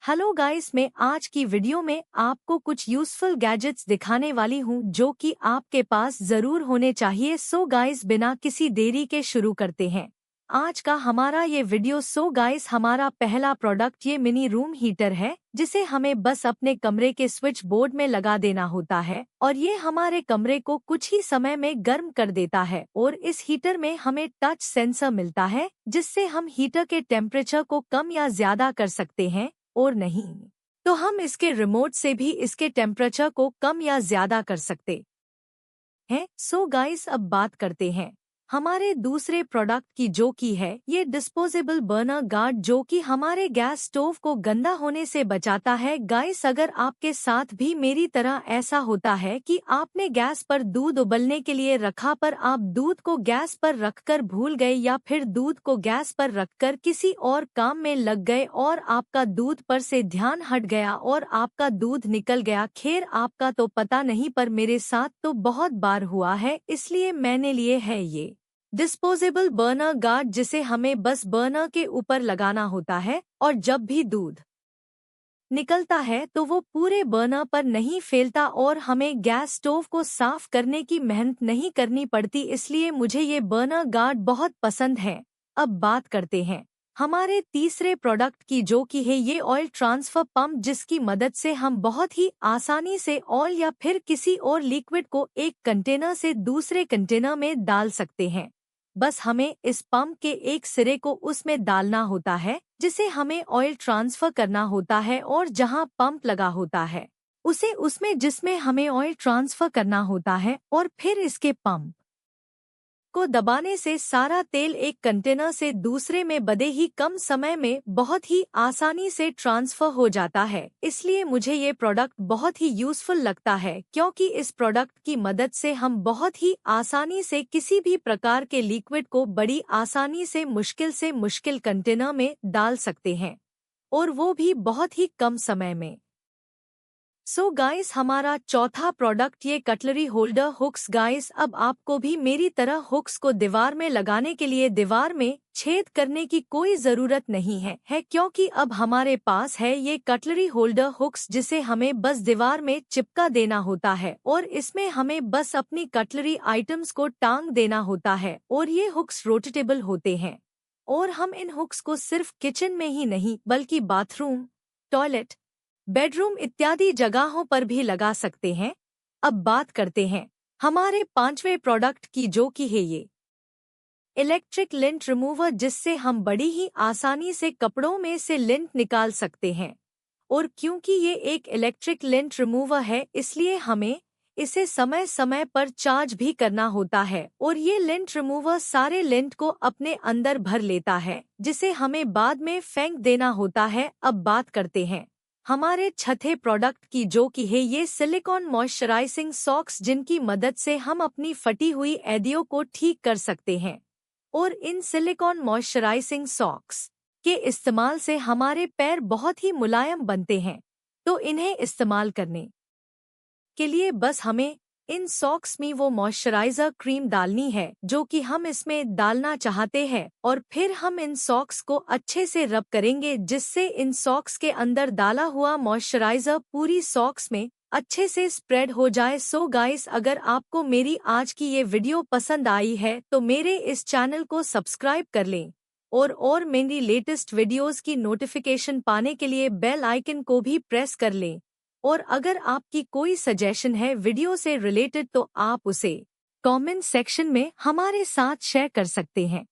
Hello guys, मैं आज की वीडियो में आपको कुछ यूजफुल गैजेट्स दिखाने वाली हूं जो कि आपके पास जरूर होने चाहिए। सो गाइस, बिना किसी देरी के शुरू करते हैं आज का हमारा ये वीडियो। सो गाइस, हमारा पहला प्रोडक्ट ये मिनी रूम हीटर है जिसे हमें बस अपने कमरे के स्विच बोर्ड में लगा देना होता है और ये हमारे कमरे को कुछ ही समय में गर्म कर देता है। और इस हीटर में हमें टच सेंसर मिलता है जिससे हम हीटर के टेम्परेचर को कम या ज्यादा कर सकते हैं, और नहीं तो हम इसके रिमोट से भी इसके टेम्परेचर को कम या ज्यादा कर सकते हैं। सो गाइस, अब बात करते हैं हमारे दूसरे प्रोडक्ट की, जो की है ये डिस्पोजेबल बर्नर गार्ड, जो कि हमारे गैस स्टोव को गंदा होने से बचाता है। गाइस, अगर आपके साथ भी मेरी तरह ऐसा होता है कि आपने गैस पर दूध उबलने के लिए रखा पर आप दूध को गैस पर रखकर भूल गए, या फिर दूध को गैस पर रखकर किसी और काम में लग गए और आपका दूध पर से ध्यान हट गया और आपका दूध निकल गया। खैर, आपका तो पता नहीं, पर मेरे साथ तो बहुत बार हुआ है, इसलिए मैंने लिए है ये डिस्पोजेबल बर्नर गार्ड, जिसे हमें बस बर्नर के ऊपर लगाना होता है और जब भी दूध निकलता है तो वो पूरे बर्नर पर नहीं फैलता और हमें गैस स्टोव को साफ करने की मेहनत नहीं करनी पड़ती। इसलिए मुझे ये बर्नर गार्ड बहुत पसंद है। अब बात करते हैं हमारे तीसरे प्रोडक्ट की, जो कि है ये ऑयल ट्रांसफर पंप, जिसकी मदद से हम बहुत ही आसानी से ऑयल या फिर किसी और लिक्विड को एक कंटेनर से दूसरे कंटेनर में डाल सकते हैं। बस हमें इस पंप के एक सिरे को उसमें डालना होता है जिसे हमें ऑयल ट्रांसफर करना होता है, और जहां पंप लगा होता है उसे उसमें जिसमें हमें ऑयल ट्रांसफर करना होता है, और फिर इसके पंप को दबाने से सारा तेल एक कंटेनर से दूसरे में बड़े ही कम समय में बहुत ही आसानी से ट्रांसफर हो जाता है। इसलिए मुझे ये प्रोडक्ट बहुत ही यूजफुल लगता है, क्योंकि इस प्रोडक्ट की मदद से हम बहुत ही आसानी से किसी भी प्रकार के लिक्विड को बड़ी आसानी से मुश्किल कंटेनर में डाल सकते हैं, और वो भी बहुत ही कम समय में। सो गाइस, हमारा चौथा प्रोडक्ट ये कटलरी होल्डर हुक्स। गाइस, अब आपको भी मेरी तरह हुक्स को दीवार में लगाने के लिए दीवार में छेद करने की कोई जरूरत नहीं है, क्योंकि अब हमारे पास है ये कटलरी होल्डर हुक्स, जिसे हमें बस दीवार में चिपका देना होता है और इसमें हमें बस अपनी कटलरी आइटम्स को टांग देना होता है। और ये हुक्स रोटेटेबल होते हैं और हम इन हुक्स को सिर्फ किचन में ही नहीं बल्कि बाथरूम, टॉयलेट, बेडरूम इत्यादि जगहों पर भी लगा सकते हैं। अब बात करते हैं हमारे पांचवें प्रोडक्ट की, जो कि है ये इलेक्ट्रिक लिंट रिमूवर, जिससे हम बड़ी ही आसानी से कपड़ों में से लिंट निकाल सकते हैं। और क्योंकि ये एक इलेक्ट्रिक लिंट रिमूवर है, इसलिए हमें इसे समय समय पर चार्ज भी करना होता है, और ये लिंट रिमूवर सारे लिंट को अपने अंदर भर लेता है, जिसे हमें बाद में फेंक देना होता है। अब बात करते हैं हमारे छठे प्रोडक्ट की, जो कि है ये सिलिकॉन मॉइस्चराइजिंग सॉक्स, जिनकी मदद से हम अपनी फटी हुई एडियो को ठीक कर सकते हैं। और इन सिलिकॉन मॉइस्चराइजिंग सॉक्स के इस्तेमाल से हमारे पैर बहुत ही मुलायम बनते हैं। तो इन्हें इस्तेमाल करने के लिए बस हमें इन सॉक्स में वो मॉइस्चराइजर क्रीम डालनी है जो कि हम इसमें डालना चाहते हैं, और फिर हम इन सॉक्स को अच्छे से रब करेंगे, जिससे इन सॉक्स के अंदर डाला हुआ मॉइस्चराइजर पूरी सॉक्स में अच्छे से स्प्रेड हो जाए। सो गाइस, अगर आपको मेरी आज की ये वीडियो पसंद आई है तो मेरे इस चैनल को सब्सक्राइब कर लें, और मेरी लेटेस्ट वीडियोस की नोटिफिकेशन पाने के लिए बेल आइकन को भी प्रेस कर लें। और अगर आपकी कोई सजेशन है वीडियो से रिलेटेड तो आप उसे कमेंट सेक्शन में हमारे साथ शेयर कर सकते हैं।